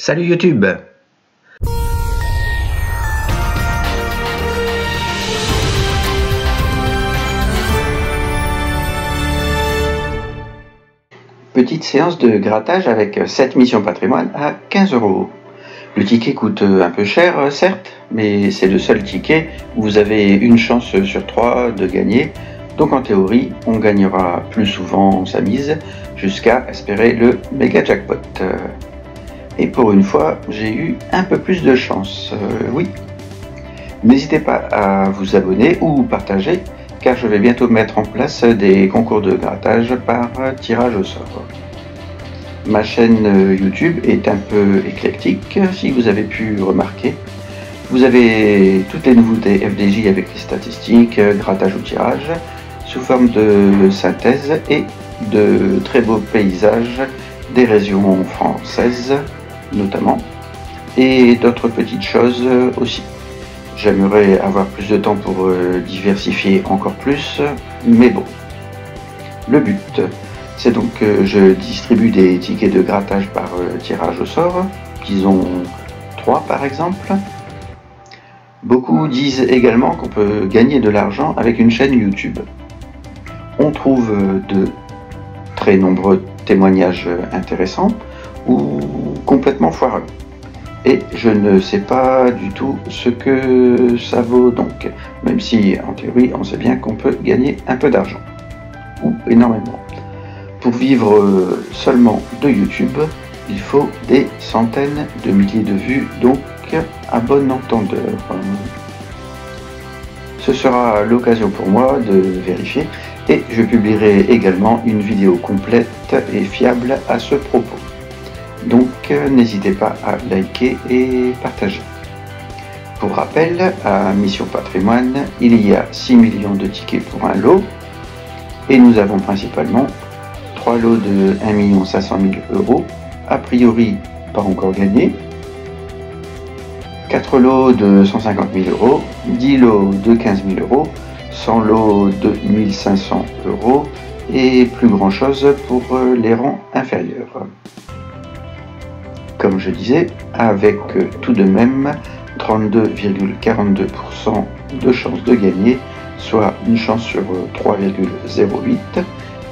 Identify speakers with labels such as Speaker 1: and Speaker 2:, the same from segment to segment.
Speaker 1: Salut YouTube! Petite séance de grattage avec 7 missions patrimoine à 15 €. Le ticket coûte un peu cher, certes, mais c'est le seul ticket où vous avez une chance sur 3 de gagner. Donc en théorie, on gagnera plus souvent sa mise jusqu'à espérer le méga jackpot. Et pour une fois, j'ai eu un peu plus de chance, oui. N'hésitez pas à vous abonner ou partager, car je vais bientôt mettre en place des concours de grattage par tirage au sort. Ma chaîne YouTube est un peu éclectique, si vous avez pu remarquer. Vous avez toutes les nouveautés FDJ avec les statistiques, grattage ou tirage, sous forme de synthèse et de très beaux paysages des régions françaises notamment, et d'autres petites choses aussi. J'aimerais avoir plus de temps pour diversifier encore plus, mais bon. Le but, c'est donc que je distribue des tickets de grattage par tirage au sort, disons 3 par exemple. Beaucoup disent également qu'on peut gagner de l'argent avec une chaîne YouTube. On trouve de très nombreux témoignages intéressants ou complètement foireux. Et je ne sais pas du tout ce que ça vaut donc, même si en théorie on sait bien qu'on peut gagner un peu d'argent, ou énormément. Pour vivre seulement de YouTube, il faut des centaines de milliers de vues, donc à bon entendeur. Ce sera l'occasion pour moi de vérifier, et je publierai également une vidéo complète et fiable à ce propos. Donc n'hésitez pas à liker et partager. Pour rappel, à Mission Patrimoine, il y a 6 millions de tickets pour un lot, et nous avons principalement 3 lots de 1 500 000 €, a priori pas encore gagnés, 4 lots de 150 000 €, 10 lots de 15 000 €, 100 lots de 1 500 € et plus grand chose pour les rangs inférieurs. Comme je disais, avec tout de même 32,42% de chance de gagner, soit une chance sur 3,08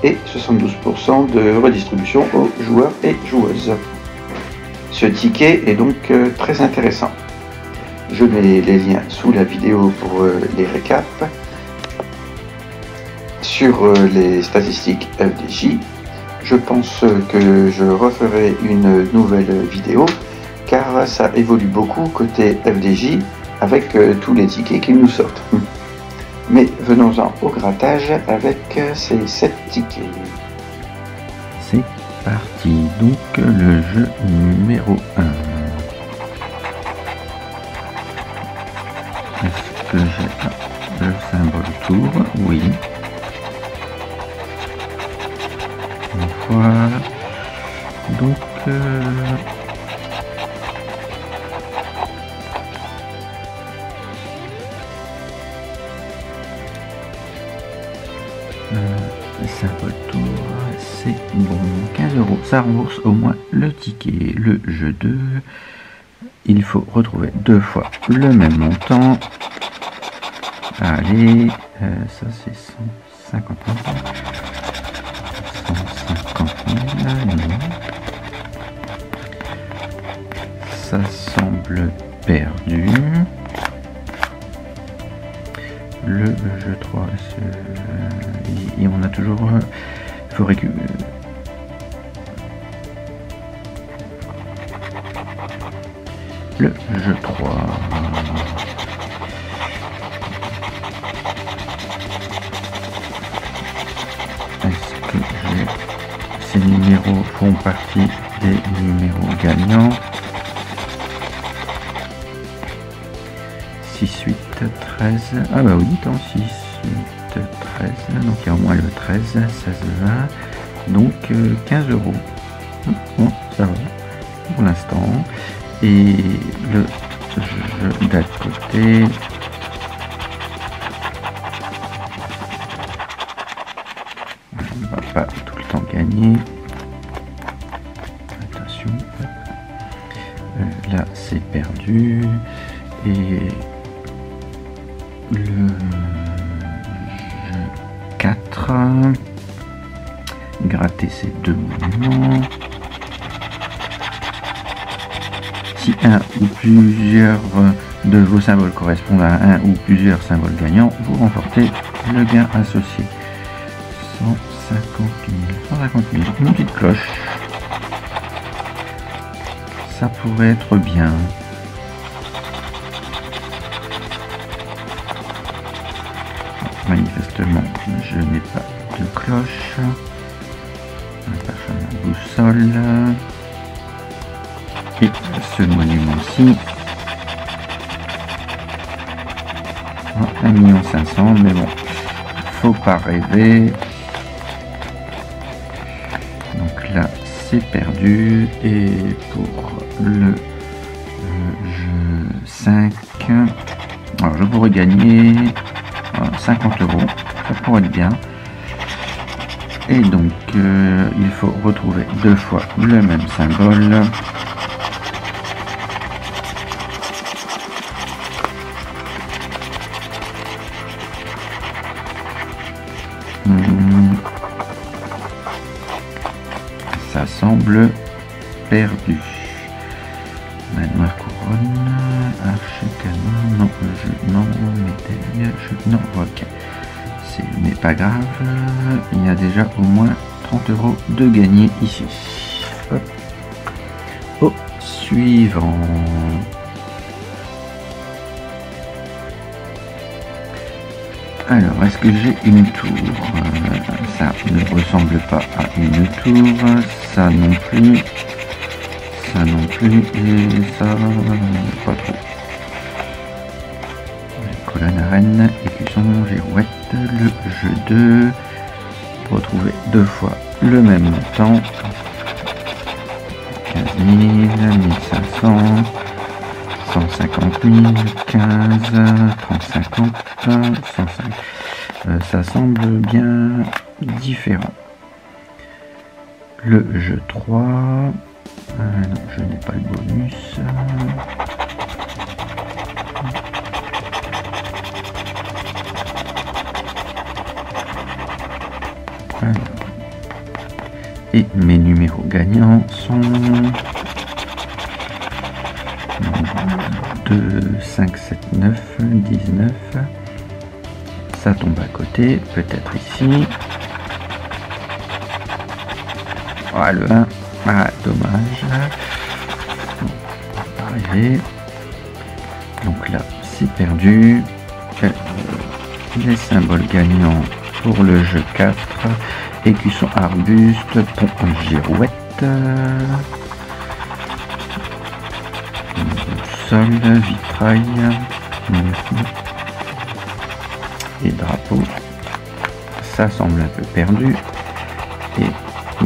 Speaker 1: et 72% de redistribution aux joueurs et joueuses. Ce ticket est donc très intéressant. Je mets les liens sous la vidéo pour les récaps sur les statistiques FDJ. Je pense que je referai une nouvelle vidéo car ça évolue beaucoup côté FDJ avec tous les tickets qui nous sortent. Mais venons-en au grattage avec ces 7 tickets.
Speaker 2: C'est parti, donc le jeu numéro 1. Est-ce que j'ai le symbole tour? Oui. Voilà. Donc symbole tour, c'est bon, 15 €, ça rembourse au moins le ticket. Le jeu 2, il faut retrouver 2 fois le même montant. Allez, ça c'est 150 000. 150 000, non. Ça semble perdu. Le jeu 3, et on a toujours... Il faut récupérer... Le jeu 3... Est-ce que ces numéros font partie des numéros gagnants? 6, 8, 13... Ah bah oui, dans 6, 8, 13... Donc il y a au moins le 13, 16, 20... Donc 15 €. Bon, ça va pour l'instant. Et le jeu d'à côté... On va pas tout le temps gagner. Attention. là c'est perdu. Et le jeu 4, gratter ces deux monuments. Si un ou plusieurs de vos symboles correspondent à un ou plusieurs symboles gagnants, vous remportez le gain associé. 150 000. Une petite cloche. Ça pourrait être bien. Manifestement, je n'ai pas de cloche. Un parchemin boussole. Et ce monument-ci. 1 500 000, mais bon, faut pas rêver. Donc là, c'est perdu. Et pour le jeu 5, alors je pourrais gagner 50 €. Ça pourrait être bien. Et donc, il faut retrouver 2 fois le même symbole. Ça semble perdu. Manoir couronne, arche canon, non, non, médaille, non, ok. Ce n'est pas grave, il y a déjà au moins 30 € de gagné ici. Hop. Au suivant. Alors, est-ce que j'ai une tour? Ça ne ressemble pas à une tour, ça non plus, et ça pas trop. Colonne arène, écusson, girouette, le jeu 2, retrouver 2 fois le même montant, 15 000, 1500, 150 000, 15, 30, 50, 150. Ça semble bien différent. Le jeu 3. Non, je n'ai pas le bonus. Alors. Et mes numéros gagnants sont 2, 5, 7, 9, 19. Ça tombe à côté, peut-être ici. Ah, le 1. Ah, dommage. Bon, pas arriver. Donc là, c'est perdu. Les symboles gagnants pour le jeu 4. Écusson, arbuste, pont, girouette. Sol, vitrail. Et drapeau. Ça semble un peu perdu. Et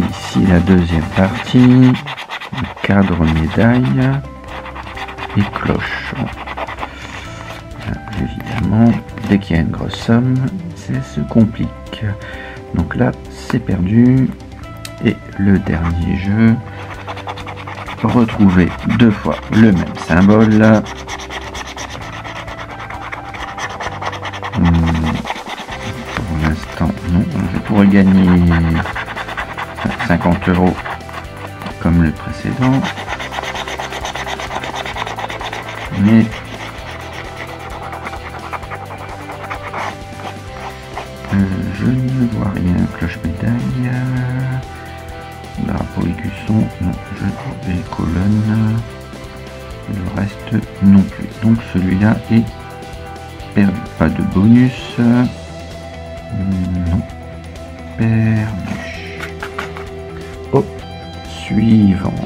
Speaker 2: ici la deuxième partie, cadre, médaille et cloche. Évidemment, dès qu'il y a une grosse somme, ça se complique. Donc là, c'est perdu. Et le dernier jeu, retrouver 2 fois le même symbole. Pour l'instant, non, je pourrais gagner 50 € comme le précédent, mais je ne vois rien. Cloche, médaille, drapeau, écusson, non, je vois les colonnes, le reste non plus. Donc celui-là est perdu. Pas de bonus, non, perdu. Au suivant.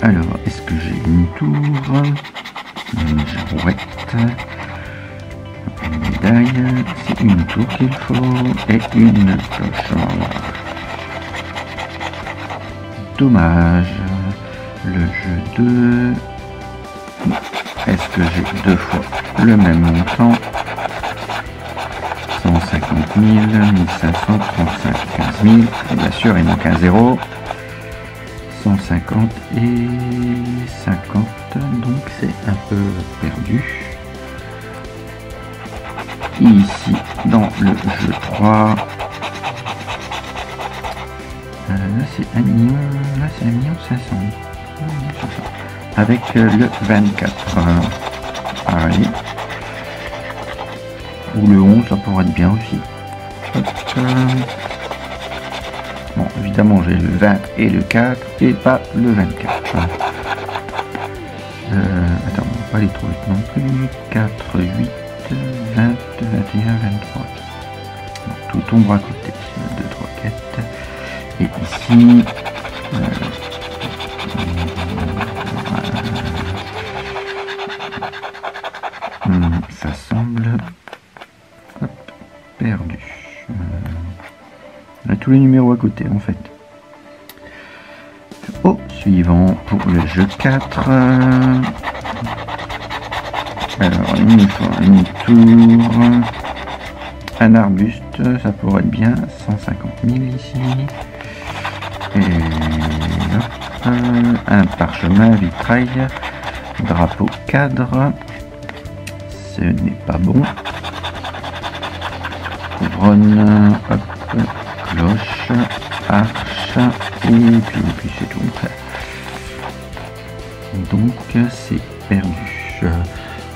Speaker 2: Alors, est-ce que j'ai une tour? Une girouette. Une médaille. C'est une tour qu'il faut. Et une cloche. Dommage. Le jeu 2. Est-ce que j'ai 2 fois le même montant? 150 000, 1535, 15 000. Bien sûr, il manque un 0. 150 et 50, donc c'est un peu perdu. Ici, dans le jeu 3, là c'est 1 million, là c'est 1 million 500. Avec le 24. Allez. Ou le 11, ça pourrait être bien aussi. Hop. Bon, évidemment, j'ai le 20 et le 4 et pas le 24. Attends, on va pas les trouver non plus. 4, 8, 20, 21, 23. Bon, tout tombe à côté. 2, 3, 4. Et ici, ça semble perdu. On a tous les numéros à côté en fait. Au suivant pour le jeu 4. Alors il nous faut une tour, un arbuste, ça pourrait être bien, 150 000 ici. Et hop, un parchemin vitrail, drapeau cadre, ce n'est pas bon. Couronne, hop, cloche, arche, et puis c'est tout. Donc c'est perdu.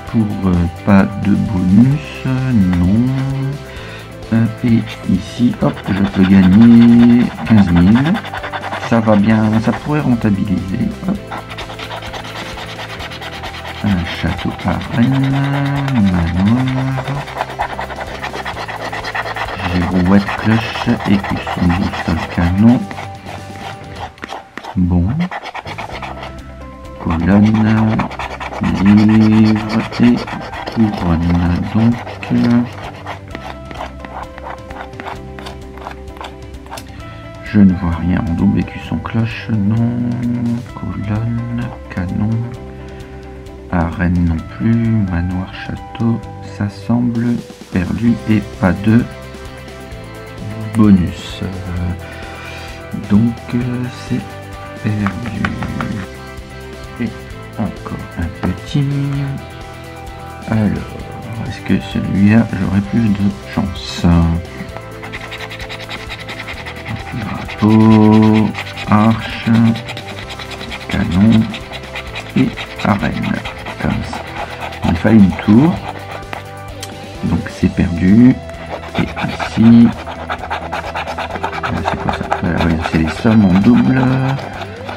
Speaker 2: Pour pas de bonus, non. Et ici, hop, je peux gagner 15 000. Ça va bien, ça pourrait rentabiliser. Hop. Un château à Rennes, manoir. Girouette, cloche, écusson, boussole, canon. Bon. Colonne, livre et couronne. Donc, je ne vois rien en double écusson, cloche, non. Colonne, canon. Arène non plus. Manoir, château. Ça semble perdu et pas de bonus. Donc c'est perdu. Et encore un petit. Alors, est-ce que celui-là j'aurai plus de chance? Drapeau, arche, canon et arène. Comme ça. Il fallait une tour. Donc c'est perdu. Et ici. C'est quoi ça? Oui, c'est les sommes en double.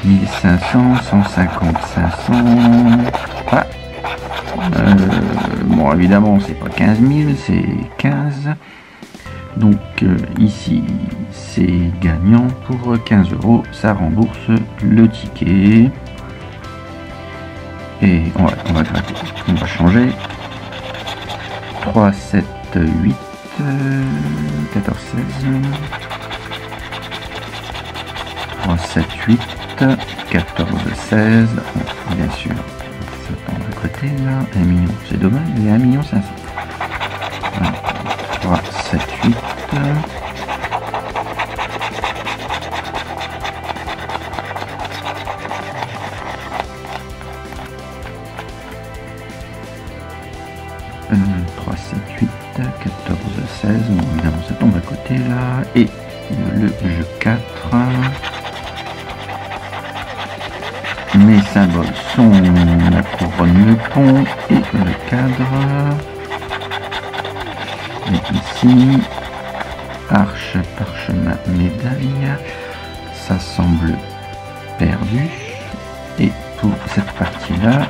Speaker 2: 1500, 150, 500. Ah. Bon, évidemment, c'est pas 15 000, c'est 15. Donc ici, c'est gagnant pour 15 €. Ça rembourse le ticket. Et on va gratter. On va changer. 3, 7, 8, 14, 16. 3, 7, 8, 14, 16. Bon, bien sûr, ça tombe de côté là. 1 million, c'est dommage, il y a 1 500 000. 3, 7, 8. Euh, 3, 7, 8, 14, 16. Bon, évidemment, ça tombe à côté là. Et le jeu 4. Mes symboles sont la couronne, le pont et le cadre. Et ici, arche, parchemin, médaille. Ça semble perdu. Et pour cette partie-là,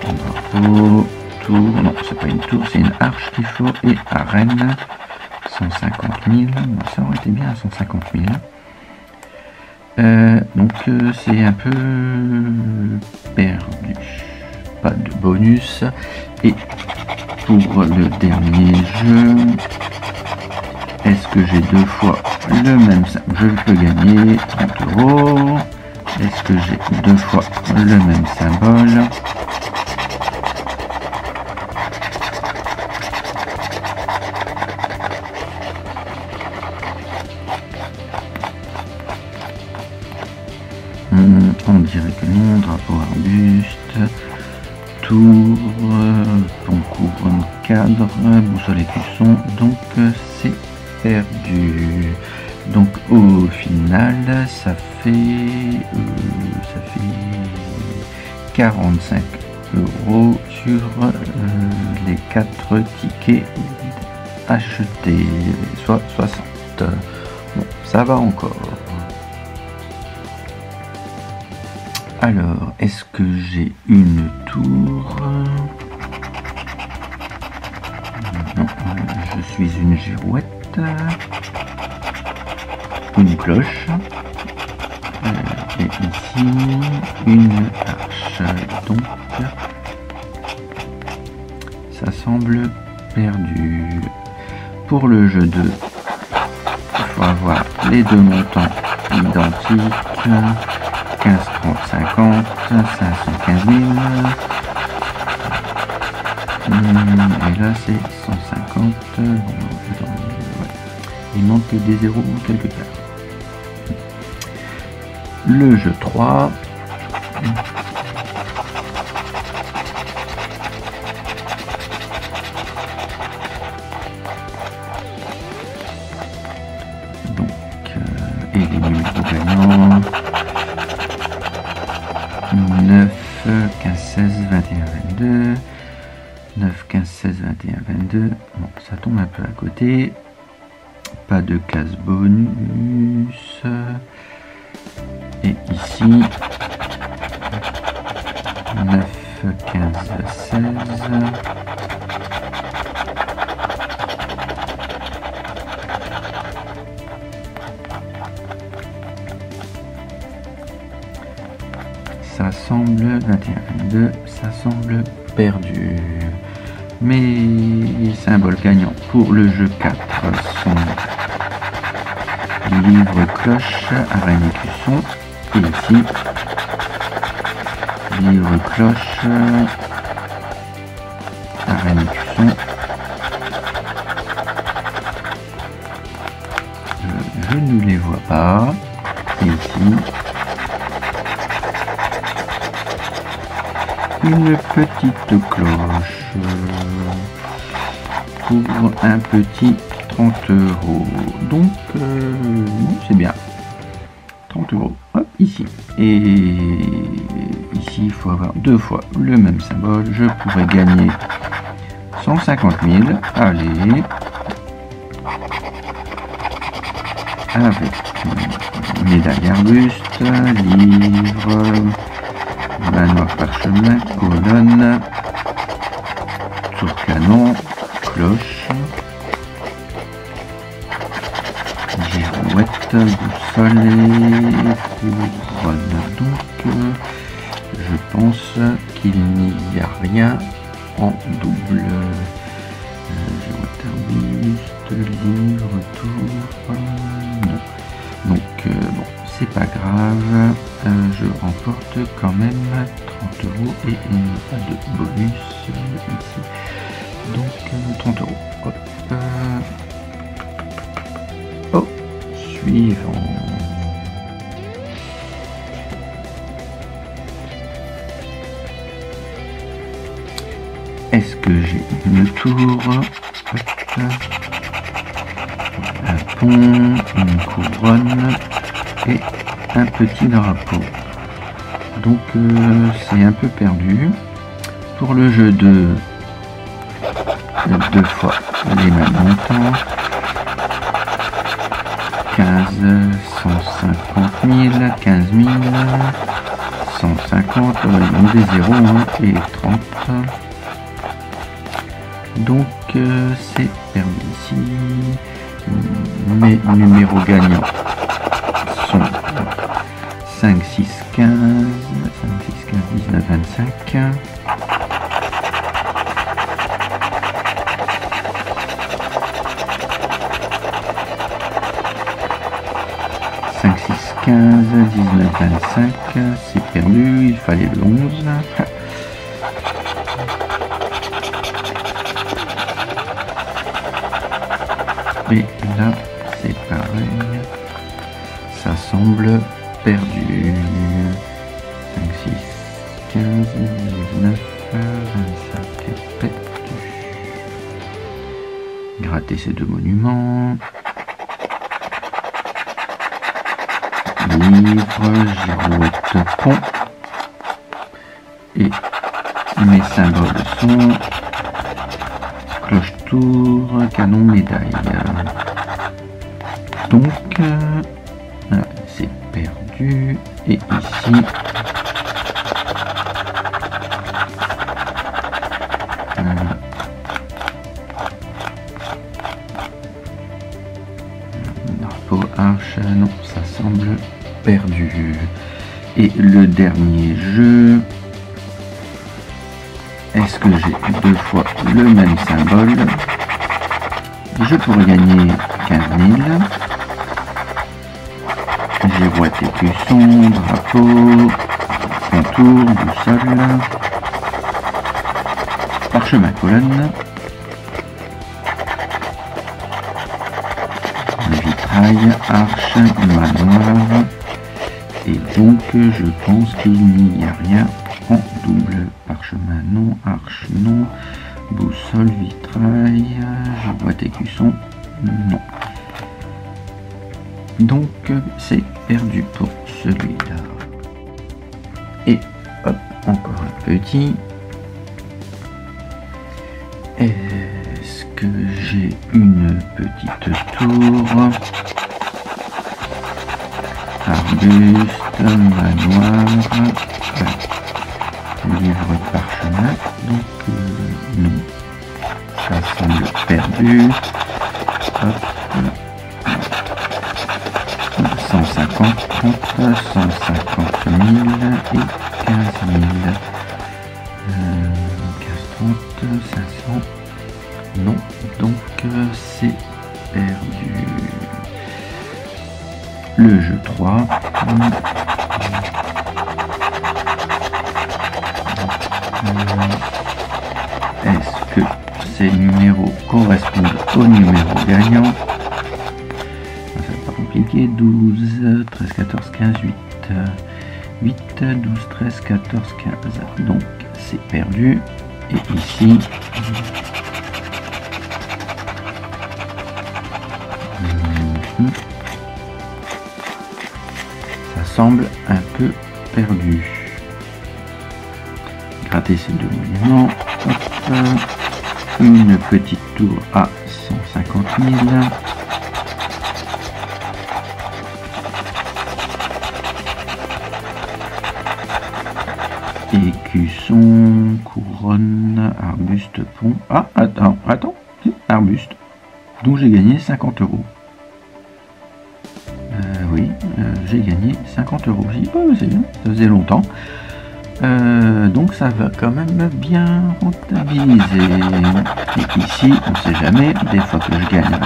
Speaker 2: drapeau, tour, non, c'est pas une tour, c'est une arche qu'il faut. Et arène, 150 000. Ça aurait été bien à 150 000. Donc c'est un peu perdu, pas de bonus. Et pour le dernier jeu, est-ce que j'ai deux fois le même symbole? Je peux gagner 30 €. Est-ce que j'ai deux fois le même symbole? tour, on couvre un cadre, boussole et cuisson, donc c'est perdu. Donc au final, ça fait 45 € sur les 4 tickets achetés, soit 60. Bon, ça va encore. Alors, est-ce que j'ai une tour? Non, je suis une girouette, une cloche, et ici une arche. Donc, ça semble perdu. Pour le jeu 2, il faut avoir les deux montants identiques. 15, 30, 50, 515 000. Et là c'est 150. Il manque des zéros ou quelques cartes. Le jeu 3. Donc, et les numéros gagnants. 9, 15, 16, 21, 22. 9, 15, 16, 21, 22. Bon, ça tombe un peu à côté. Pas de case bonus. Et ici, 9, 15, 16. Ça semble 21-22, ça semble perdu. Mais les symboles gagnants pour le jeu 4 sont livre, cloche, araignée, cuisson. Et ici, livre, cloche, araignée, cuisson. Je ne les vois pas. Et ici, une petite cloche pour un petit 30 €. Donc, c'est bien. 30 €. Hop, ici. Et ici, il faut avoir deux fois le même symbole. Je pourrais gagner 150 000. Allez. Avec médaille arbuste, livre, manoir parchemin, colonne, tour canon, cloche, girouette, boussole et couronne. Donc, je pense qu'il n'y a rien en double. Girouette arbuste, livre, tour. Non. Donc, bon, c'est pas grave. Je remporte quand même 30 € et il n'y a pas de bonus ici. Donc 30 €. Hop. Oh, suivant. Est-ce que j'ai une tour? Hop. Un pont, une couronne et un petit drapeau. Donc c'est un peu perdu. Pour le jeu de deux fois les mêmes montants. 15, 150 000, 15 000, 150, il manque des zéros hein, et 30. Donc c'est perdu ici. Mes numéros gagnants sont 5, 6, 15, 5, 6, 15, 19, 25. 5, 6, 15, 19, 25, c'est perdu, il fallait le 11. Et là, c'est pareil, ça semble perdu. 5, 6, 15, 19, 25 est perdu. Gratter ces deux monuments. Livre, girouette, pont. Et mes symboles sont cloche-tour, canon, médaille. Donc, c'est perdu. Et ici, drapeau, arche, non, ça semble perdu. Et le dernier jeu, est-ce que j'ai deux fois le même symbole? Je pourrais gagner 15 000. Girouette, écusson, drapeau, contour, boussole, parchemin, colonne, vitrail, arche, manoir. Et donc je pense qu'il n'y a rien en double. Parchemin non, arche non, boussole, vitrail, girouette, écusson non. Donc c'est perdu pour celui-là. Et hop, encore un petit. Est-ce que j'ai une petite tour? Arbuste, manoir, livre, parchemin, donc non, ça semble perdu. Hop. 150, 150 000 et 15 000. 15, 30, 500, non, donc c'est perdu. Le jeu 3. Est-ce que ces numéros correspondent au numéro gagnant? C'est pas compliqué. 12, 13, 14, 15, 8. 8, 12, 13, 14, 15. Donc c'est perdu. Et ici, ça semble un peu perdu. Gratter ces deux monuments. Hop. Une petite tour à 150 000. Écusson, couronne, arbuste, pont. Ah, attends, arbuste. Donc j'ai gagné 50 €. Oui, j'ai gagné 50 €. J'ai dit, oh, c'est bien, ça faisait longtemps. Donc ça va quand même bien rentabiliser. Et ici, on ne sait jamais, des fois que je gagne.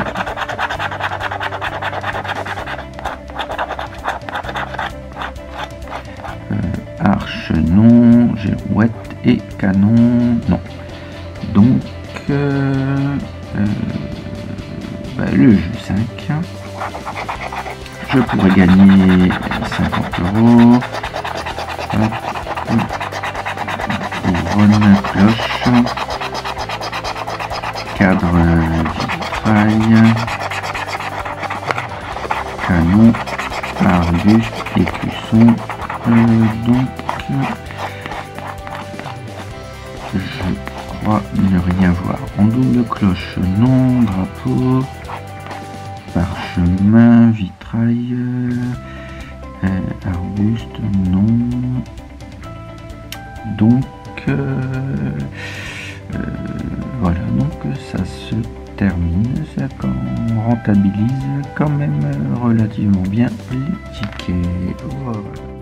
Speaker 2: Arche non, girouette et canon non. Donc le jeu 5, je pourrais gagner 50 €. Couronne, cloche, cadre, vitrail, canon, arbuste, écusson. Donc je crois ne rien voir. En double, cloche non, drapeau, parchemin, vitrail, arbuste non. Donc voilà, donc ça se termine, ça rentabilise quand même relativement bien les tickets. Voilà.